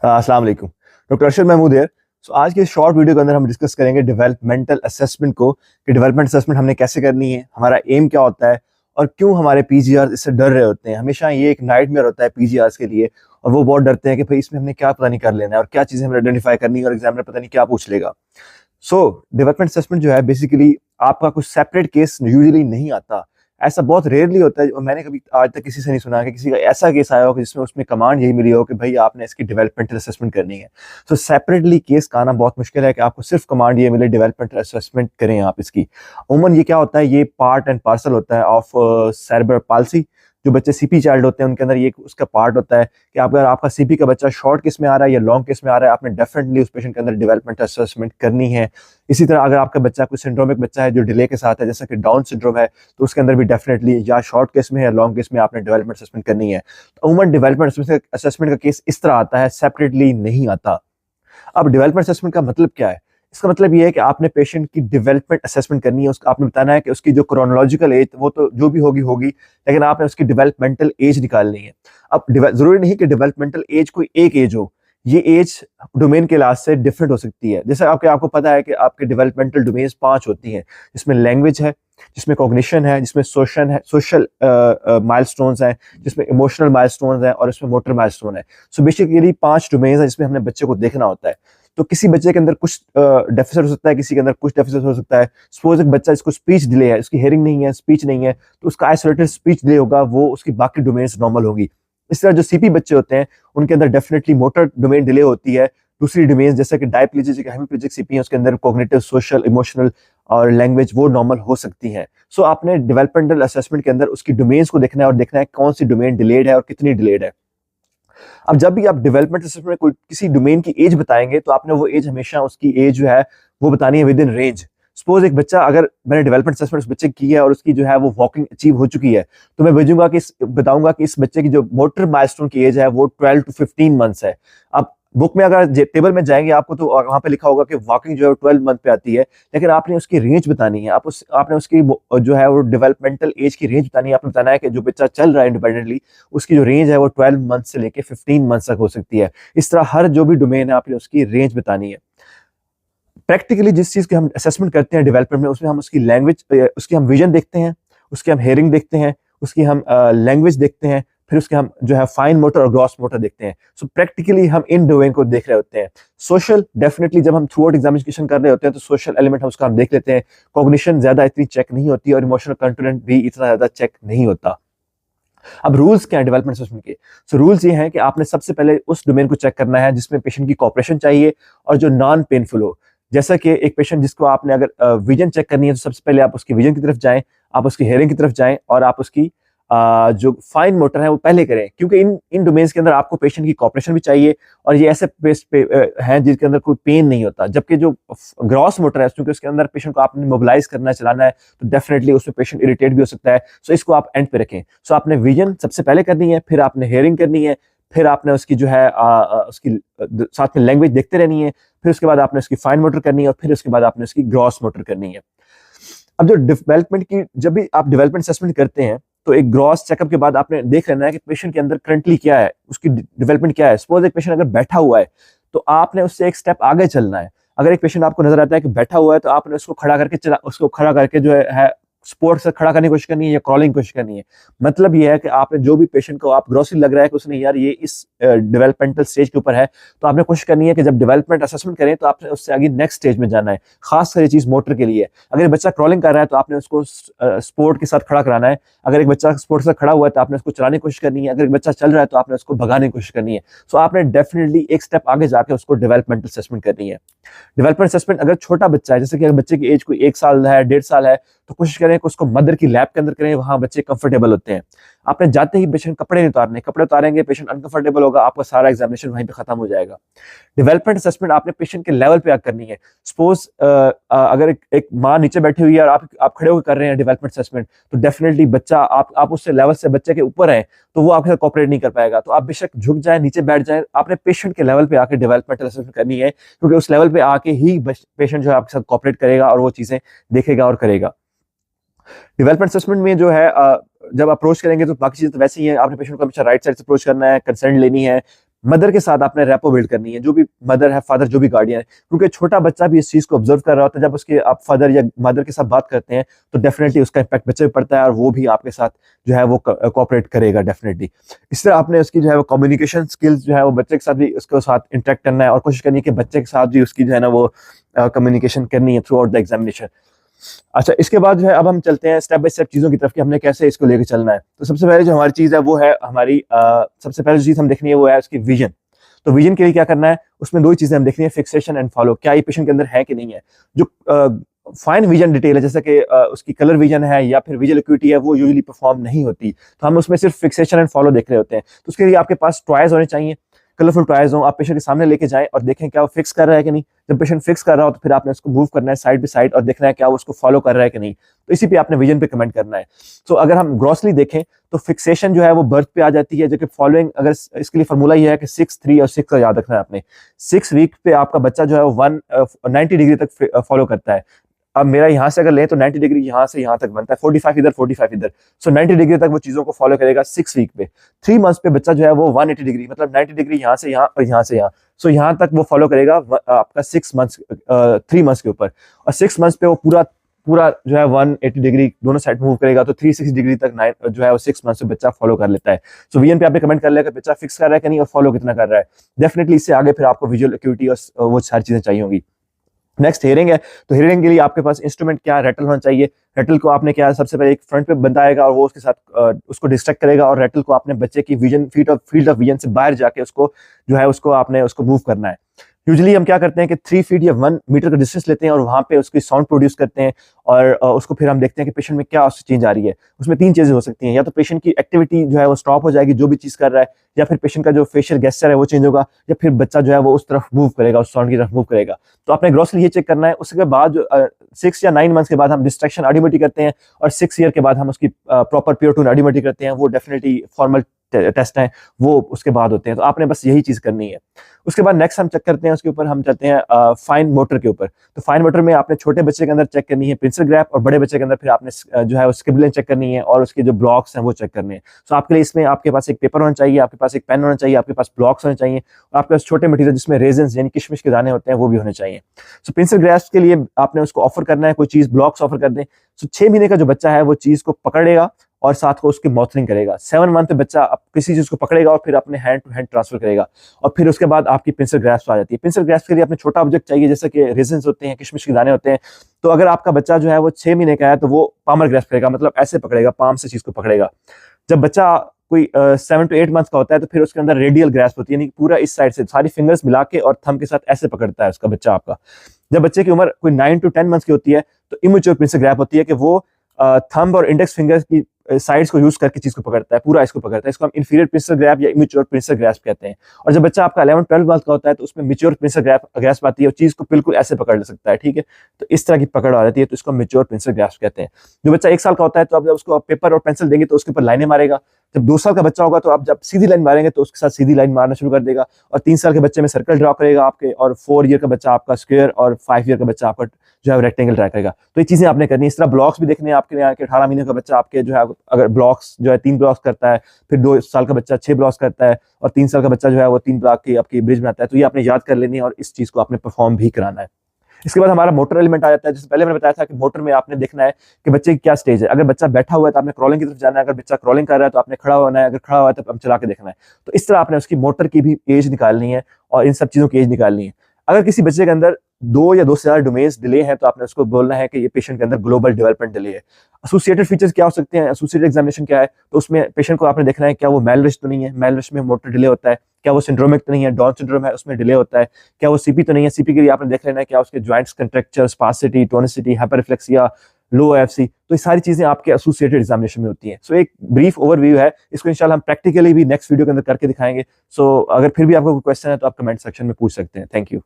अस्सलाम वालेकुम। डॉक्टर अरशद महमूद है। आज के शॉर्ट वीडियो के अंदर हम डिस्कस करेंगे डेवलपमेंटल असेसमेंट को कि डेवलपमेंट असेसमेंट हमने कैसे करनी है, हमारा एम क्या होता है और क्यों हमारे पीजीआर इससे डर रहे होते हैं। हमेशा ये एक नाइटमेयर होता है पीजीआर के लिए और वो बहुत डरते हैं कि भाई इसमें हमने क्या पता नहीं कर लेना है और क्या चीज़ें हमें आइडेंटिफाई करनी है और एग्जामिनर पता नहीं क्या पूछ लेगा। डेवलपमेंट असेसमेंट जो है बेसिकली आपका कुछ सेपरेट केस यूजुअली नहीं आता। ऐसा बहुत रेयरली होता है और मैंने कभी आज तक किसी से नहीं सुना कि किसी का ऐसा केस आया हो कि जिसमें उसमें कमांड यही मिली हो कि भाई आपने इसकी डेवलपमेंटल असेसमेंट करनी है। सेपरेटली केस का आना बहुत मुश्किल है कि आपको सिर्फ कमांड ये मिले डेवलपमेंटल असेसमेंट करें आप इसकी। उमूमन ये क्या होता है, ये पार्ट एंड पार्सल होता है ऑफ सेरेब्रल पाल्सी। जो बच्चे सीपी चाइल्ड होते हैं उनके अंदर ये उसका पार्ट होता है कि अगर आपका सीपी का बच्चा शॉर्ट केस में आ रहा है या लॉन्ग केस में आ रहा है, आपने डेफिनेटली उस पेशेंट के अंदर डेवलपमेंट असेसमेंट करनी है। इसी तरह अगर आपका बच्चा कोई सिंड्रोमिक बच्चा है जो डिले के साथ है, जैसा कि डाउन सिंड्रोम है, तो उसके अंदर भी डेफिनेटली या शॉर्ट केस में या लॉन्ग केस में आपने डेवलपमेंट असेसमेंट करनी है। तो उमूमन डेवलपमेंट असेसमेंट का केस इस तरह आता है, सेपरेटली नहीं आता। अब डेवलपमेंट असेसमेंट का मतलब क्या है? इसका मतलब ये है कि आपने पेशेंट की डेवलपमेंट असेसमेंट करनी है। उसका आपने बताना है कि उसकी जो क्रोनोलॉजिकल एज वो तो जो भी होगी होगी, लेकिन आपने उसकी डेवलपमेंटल एज निकालनी है। अब जरूरी नहीं कि डेवलपमेंटल एज कोई एक एज हो, ये एज डोमेन के लिहाज से डिफरेंट हो सकती है। जैसे आपको पता है कि आपके डेवलपमेंटल डोमेन्स 5 होती हैं, जिसमें लैंग्वेज है, जिसमें कॉग्निशन है, जिसमें सोशल माइलस्टोन्स हैं, जिसमें इमोशनल माइलस्टोन्स हैं और इसमें मोटर माइलस्टोन है। बेसिकली 5 डोमेन्स हैं जिसमें हमने बच्चे को देखना होता है। तो किसी बच्चे के अंदर कुछ डेफिसिट हो सकता है, किसी के अंदर कुछ डेफिसिट हो सकता है। सपोज एक बच्चा जिसको स्पीच डिले है, उसकी हेयरिंग नहीं है, स्पीच नहीं है, तो उसका आइसोलेटेड स्पीच डिले होगा, वो उसकी बाकी डोमेन्स नॉर्मल होगी। इस तरह जो सीपी बच्चे होते हैं उनके अंदर डेफिनेटली मोटर डोमेन डिले होती है। दूसरी डोमेन जैसे कि डायप्लीजिक हेमीप्लीजिक सीपी है, उसके अंदर कॉग्निटिव, सोशल, इमोशनल और लैंग्वेज वो नॉर्मल हो सकती हैं। आपने डेवलपमेंटल असेसमेंट के अंदर उसकी डोमेन्स को देखना है और देखना है कौन सी डोमेन डिलेड है और कितनी डिलेड है। अब जब भी आप डेवलपमेंट असेसमेंट में कोई किसी डोमेन की एज बताएंगे तो आपने वो एज हमेशा उसकी एज जो है वो बतानी है विद इन रेंज। सपोज एक बच्चा, अगर मैंने डेवलपमेंट असेसमेंट उस बच्चे की है और उसकी जो है वो वॉकिंग अचीव हो चुकी है, तो मैं भेजूंगा कि बताऊंगा कि इस बच्चे की जो मोटर माइलस्टोन की एज है वो 12 to 15 मंथ्स है। अब बुक में अगर टेबल में जाएंगे आपको तो वहां पे लिखा होगा कि वॉकिंग जो है 12 मंथ पे आती है, लेकिन आपने उसकी रेंज बतानी है। आपने उसकी जो है वो डेवलपमेंटल एज की रेंज बतानी है। आपने बताना है कि जो बच्चा चल रहा है इंडिपेंडेंटली, उसकी जो रेंज है वो 12 मंथ से लेके 15 मंथ तक हो सकती है। इस तरह हर जो भी डोमेन है आपने उसकी रेंज बतानी है। प्रैक्टिकली जिस चीज की हम असेसमेंट करते हैं डेवलपमेंट में, उसमें हम उसकी लैंग्वेज, उसकी हम विजन देखते हैं, उसकी हम हेयरिंग देखते हैं, उसकी हम लैंग्वेज देखते हैं, फिर उसके हम जो है फाइन मोटर और ग्रॉस मोटर देखते हैं। प्रैक्टिकली हम इन डोमेन को देख रहे होते हैं। सोशल डेफिनेटली जब हम थ्रू आउट एग्जामिनेशन कर रहे होते हैं तो सोशल एलिमेंट हम उसका हम देख लेते हैं। कॉग्निशन ज्यादा इतनी चेक नहीं होती और इमोशनल कंपोनेंट भी इतना ज्यादा चेक नहीं होता। अब रूल्स क्या है डेवलपमेंट असेसमेंट के? रूल्स ये हैं कि आपने सबसे पहले उस डोमेन को चेक करना है जिसमें पेशेंट की कॉपरेशन चाहिए और जो नॉन पेनफुल हो। जैसा कि एक पेशेंट जिसको आपने अगर विजन चेक करनी है तो सबसे पहले आप उसकी विजन की तरफ जाएं, आप उसकी हेयरिंग की तरफ जाएं और आप उसकी जो फाइन मोटर है वो पहले करें, क्योंकि इन इन डोमेन्स के अंदर आपको पेशेंट की कॉपरेशन भी चाहिए और ये ऐसे हैं जिसके अंदर कोई पेन नहीं होता। जबकि जो ग्रॉस मोटर है, क्योंकि उसके अंदर पेशेंट को आपने मोबिलाइज करना है, चलाना है, तो डेफिनेटली उसमें पेशेंट इरिटेट भी हो सकता है। इसको आप एंड पे रखें। आपने विजन सबसे पहले करनी है, फिर आपने हेयरिंग करनी है, फिर आपने उसकी जो है उसकी साथ में लैंग्वेज देखते रहनी है, फिर उसके बाद आपने उसकी फाइन मोटर करनी है और फिर उसके बाद आपने उसकी ग्रॉस मोटर करनी है। अब जो डेवलपमेंट की, जब भी आप डेवलपमेंट असेसमेंट करते हैं तो एक ग्रॉस चेकअप के बाद आपने देख लेना है कि पेशेंट के अंदर करंटली क्या है, उसकी डेवलपमेंट क्या है। सपोज एक पेशेंट अगर बैठा हुआ है तो आपने उससे एक स्टेप आगे चलना है। अगर एक पेशेंट आपको नजर आता है कि बैठा हुआ है तो आपने उसको खड़ा करके जो है स्पोर्ट से खड़ा करने की कोशिश करनी है या क्रॉलिंग की कोशिश करनी है। मतलब ये है कि आपने जो भी पेशेंट को आप ग्रॉसली लग रहा है कि उसने यार ये इस डेवलपमेंटल स्टेज के ऊपर है, तो आपने कोशिश करनी है कि जब डेवलपमेंट असेसमेंट करें तो आपने उससे आगे नेक्स्ट स्टेज में जाना है। खासकर ये चीज मोटर के लिए है। अगर बच्चा क्रॉलिंग कर रहा है तो आपने उसको स्पोर्ट के साथ खड़ा कराना है। अगर एक बच्चा स्पोर्ट से खड़ा हुआ है तो आपने उसको चलाने की कोशिश करनी है। अगर एक बच्चा चल रहा है तो आपने उसको भगाने की कोशिश करनी है। आपने डेफिनेटली एक स्टेप आगे जाकर उसको डेवलपमेंटल असेसमेंट करनी है। डेवलपमेंट असेसमेंट अगर छोटा बच्चा है, जैसे कि अगर बच्चे की एज कोई 1 साल है, 1.5 साल है, तो कोशिश करें कि उसको मदर की लैब के अंदर करें, वहां बच्चे कंफर्टेबल होते हैं। आपने जाते ही पेशेंट कपड़े नहीं उतारने, कपड़े उतारेंगे पेशेंट अनकंफर्टेबल होगा, आपका सारा एग्जामिनेशन वहीं पे खत्म हो जाएगा। डेवलपमेंट असेसमेंट आपने पेशेंट के लेवल पे करनी है। सपोज अगर एक माँ नीचे बैठी हुई है और आप खड़े होकर कर रहे हैं डेवलपमेंट असेसमेंट, तो डेफिनेटली बच्चा आप उससे लेवल से बच्चे के ऊपर है तो वो आपके साथ कॉपरेट नहीं कर पाएगा। तो आप बेशक झुक जाए, नीचे बैठ जाए, आपने पेशेंट के लेवल पे आके डेवलपमेंटल असेसमेंट करनी है, क्योंकि उस लेवल पे आके ही पेशेंट जो है आपके साथ कॉपरेट करेगा और वो चीजें देखेगा और करेगा। डेवलपमेंट असेसमेंट में जो है जब अप्रोच करेंगे तो बाकी चीजें तो वैसे ही है। आपने पेशेंट को हमेशा राइट साइड से अप्रोच करना है, कंसेंट लेनी है, मदर के साथ आपने रैपो बिल्ड करनी है, जो भी मदर है, फादर, जो भी गार्डियन है, क्योंकि छोटा बच्चा भी इस चीज को ऑब्जर्व कर रहा होता है। जब उसके आप फादर या मदर के साथ बात करते हैं तो डेफिनेटली उसका इम्पैक्ट बच्चे पे पड़ता है और वो भी आपके साथ जो है वो कोऑपरेट करेगा डेफिनेटली। इस तरह आपने उसकी जो है वो कम्युनिकेशन स्किल्स जो है वो बच्चे के साथ भी उसके साथ इंटरेक्ट करना है और कोशिश करनी है कि बच्चे के साथ भी उसकी जो है ना वो कम्युनिकेशन करनी है थ्रू आउट द एग्जामिनेशन। अच्छा, इसके बाद जो है अब हम चलते हैं स्टेप बाय स्टेप चीज़ों की तरफ कि हमने कैसे इसको लेके चलना है। तो सबसे पहले जो हमारी चीज़ है वो है हमारी सबसे पहले जो चीज़ हम देखनी है वो है उसकी विजन। तो विजन के लिए क्या करना है, उसमें दो ही चीज़ें हम देखनी है, फिक्सेशन एंड फॉलो। क्या ये पेशेंट के अंदर है कि नहीं है। जो फाइन विजन डिटेल है, जैसे कि उसकी कलर विजन है या फिर विजुअल एक्यूटी है, वो यूजुअली परफॉर्म नहीं होती, तो हम उसमें सिर्फ फिक्सेशन एंड फॉलो देख रहे होते हैं। तो उसके लिए आपके पास ट्रायज होने चाहिए, कलरफुल ट्रायज हो, आप पेशेंट के सामने लेके जाएं और देखें क्या वो फिक्स कर रहा है कि नहीं। जब पेशेंट फिक्स कर रहा हो तो फिर आपने उसको मूव करना है साइड बाय साइड और देखना है क्या वो उसको फॉलो कर रहा है कि नहीं। तो इसी पे आपने विजन पे कमेंट करना है। तो अगर हम ग्रॉसली देखें तो फिक्सेशन जो है वो बर्थ पे आ जाती है, जो कि फॉलोइंग, अगर इसके लिए फॉर्मूला ये है कि 6, 3 और 6 का याद रखना है आपने। 6 वीक पे आपका बच्चा जो है वो 90 डिग्री तक फॉलो करता है। अब मेरा यहाँ से अगर लें तो 90 डिग्री यहाँ से यहाँ तक बनता है, 45 इधर 45 इधर। सो 90 डिग्री तक वो चीजों को फॉलो करेगा 6 वीक पे। 3 मंथ्स पे बच्चा जो है वो 180 डिग्री, मतलब 90 डिग्री यहाँ से यहाँ और यहाँ से यहाँ। सो यहाँ तक वो फॉलो करेगा आपका 6 मंथ्स 3 मंथ्स के ऊपर। और 6 मंथ्स पे वो पूरा पूरा जो है 180 डिग्री दोनों साइड मूव करेगा, तो 360 डिग्री तक जो है वो 6 मंथ्स से बच्चा फॉलो कर लेता है। सो वीएन पे आपने कमेंट कर लिया कि बच्चा फिक्स कर रहा है कि नहीं और फॉलो कितना कर रहा है। डेफिनेटली इससे आगे फिर आपको विजुअल एक्यूटी और वो सारी चीजें चाहिए होंगी। नेक्स्ट हियरिंग है, तो हियरिंग के लिए आपके पास इंस्ट्रूमेंट क्या, रेटल होना चाहिए। रेटल को आपने क्या सबसे पहले एक फ्रंट पे बंदा आएगा और वो उसके साथ उसको डिस्ट्रैक्ट करेगा, और रेटल को आपने बच्चे की विजन फील्ड ऑफ विजन से बाहर जाके उसको जो है उसको आपने उसको मूव करना है। यूजुअली हम क्या करते हैं कि 3 फीट या 1 मीटर का डिस्टेंस लेते हैं और वहां पे उसकी साउंड प्रोड्यूस करते हैं और उसको फिर हम देखते हैं कि पेशेंट में क्या उससे चेंज आ रही है। उसमें 3 चीजें हो सकती हैं, या तो पेशेंट की एक्टिविटी जो है वो स्टॉप हो जाएगी जो भी चीज कर रहा है, या फिर पेशेंट का जो फेशियल गेस्चर है वो चेंज होगा, या फिर बच्चा जो है वो उस तरफ मूव करेगा, उस साउंड की तरफ मूव करेगा। तो आपने ग्रॉसली ये चेक करना है। उसके बाद 6 या 9 मंथ्स के बाद हम डिस्ट्रैक्शन ऑडियोमेट्री करते हैं, और 6 ईयर के बाद हम उसकी प्रॉपर प्योर टून ऑडियोमेट्री करते हैं। वो डेफिनेटली फॉर्मल टेस्ट हैं, वो उसके बाद होते हैं। तो आपने बस यही चीज करनी है। उसके बाद नेक्स्ट हम चेक करते हैं, उसके ऊपर हम चलते हैं फाइन मोटर के ऊपर। तो फाइन मोटर में आपने छोटे बच्चे के अंदर चेक करनी है पिंसल ग्रैप, और बड़े बच्चे के अंदर फिर आपने जो है उसकी स्क्रिबलिंग चेक करनी है और उसके जो ब्लॉक्स हैं वो चेक करने हैं। तो आपके लिए इसमें आपके पास एक पेपर होना चाहिए, आपके पास एक पेन होना चाहिए, आपके पास ब्लॉक्स होने चाहिए, और आपके पास छोटे मटीरियल जिसमें रेजन्स यानी किशमिश के दाने होते हैं वो भी होने चाहिए। सो पिंसल ग्रैप्स के लिए आपने उसको ऑफर करना है कोई चीज, ब्लॉक्स ऑफर कर दें। सो 6 महीने का जो बच्चा है वो चीज को पकड़ेगा और साथ को उसकी माउथरिंग करेगा। 7 मंथ पे बच्चा किसी चीज को पकड़ेगा और फिर अपने हैंड टू हैंड ट्रांसफर करेगा, और फिर उसके बाद आपकी पिंसल ग्रैप्स आ जाती है। पिंसल ग्रैप्स के लिए अपने छोटा ऑब्जेक्ट चाहिए, जैसे कि रेजन्स होते हैं, किशमिश के दाने होते हैं। तो अगर आपका बच्चा जो है वो 6 महीने का है तो वो पामर ग्रैप्स करेगा, मतलब ऐसे पकड़ेगा, पाम से चीज को पकड़ेगा। जब बच्चा कोई 7 to 8 मंथ का होता है तो फिर उसके अंदर रेडियल ग्रैस्प होती है, यानी पूरा इस साइड से सारी फिंगर्स मिला के और थंब के साथ ऐसे पकड़ता है उसका बच्चा आपका। जब बच्चे की उम्र कोई 9 to 10 मंथ की होती है तो इमेच्योर पिंसल ग्रैप होती है कि वो थंब और इंडेक्स फिंगर्स की साइड्स को यूज करके चीज को पकड़ता है, पूरा इसको पकड़ता है। इसको हम इंफीरियर पिंसल ग्रैप या इमेच्योर पिंसल ग्रैस्प कहते हैं। और जब बच्चा आपका 11-12 मंथ का होता है तो उसमें मैच्योर पिंसल ग्रैस्प आती है और चीज को बिल्कुल ऐसे पकड़ सकता है, ठीक है। तो इस तरह की पकड़ आ जाती है, तो इसको मैच्योर पिंसल ग्रैस्प कहते हैं। जो बच्चा 1 साल का होता है तो आप जब उसको पेपर और पेंसिल देंगे तो उसके ऊपर लाइनें मारेगा। जब 2 साल का बच्चा होगा तो आप जब सीधी लाइन मारेंगे तो उसके साथ सीधी लाइन मारना शुरू कर देगा, और 3 साल के बच्चे में सर्कल ड्रॉ करेगा आपके, और 4 ईयर का बच्चा आपका स्क्वायर, और 5 ईयर का बच्चा आपका जो है रेक्टेंगल ड्रा करेगा। तो ये चीजें आपने करनी है। इस तरह ब्लॉक्स भी देखने हैं आपके यहाँ के 18 महीने का बच्चा आपके जो है अगर ब्लॉक्स जो है 3 ब्लॉक्स करता है, फिर 2 साल का बच्चा 6 ब्लॉक्स करता है, और 3 साल का बच्चा जो है वो 3 ब्लॉक की आपकी ब्रिज बनाता है। तो ये आपने याद कर लेनी है और इस चीज को आपने परफॉर्म भी कराना है। इसके बाद हमारा मोटर एलिमेंट आ जाता है। जैसे पहले मैंने बताया था कि मोटर में आपने देखना है कि बच्चे की क्या स्टेज है। अगर बच्चा बैठा हुआ है तो आपने क्रॉलिंग की तरफ जाना है, अगर बच्चा क्रॉलिंग कर रहा है तो आपने खड़ा होना है, अगर खड़ा हुआ है तो हम चला के देखना है। तो इस तरह आपने उसकी मोटर की भी एज निकालनी है और इन सब चीजों की एज निकालनी है। अगर किसी बच्चे के अंदर 2 या 2 से ज्यादा डोमेन्स डिले हैं तो आपने उसको बोलना है कि ये पेशेंट के अंदर ग्लोबल डेवलपमेंट डिले है। एसोसिएटेड फीचर्स क्या हो सकते हैं, एसोसिएटेड एग्जामिनेशन क्या है, तो उसमें पेशेंट को आपने देखना है क्या वो मैलरिच तो नहीं है, मैलरिच में मोटर डिले होता है, क्या वो सिंड्रोमिक तो नहीं है, डाउन सिंड्रोम है उसमें डिले होता है, क्या वो सीपी तो नहीं है, सीपी के लिए आपने देख लेना है क्या उसके जॉइंट्स कंट्रैक्चर, स्पासिटी, टोनिसिटी, हाइपररिफ्लेक्सिया, लो एफसी। तो ये सारी चीजें आपके एसोसिएटेड एग्जामिनेशन में होती हैं। सो एक ब्रीफ ओवरव्यू है, इसको इंशाल्लाह हम प्रैक्टिकली भी नेक्स्ट वीडियो के अंदर करके दिखाएंगे। सो अगर फिर भी आपको कोई क्वेश्चन है तो आप कमेंट सेक्शन में पूछ सकते हैं। Thank you.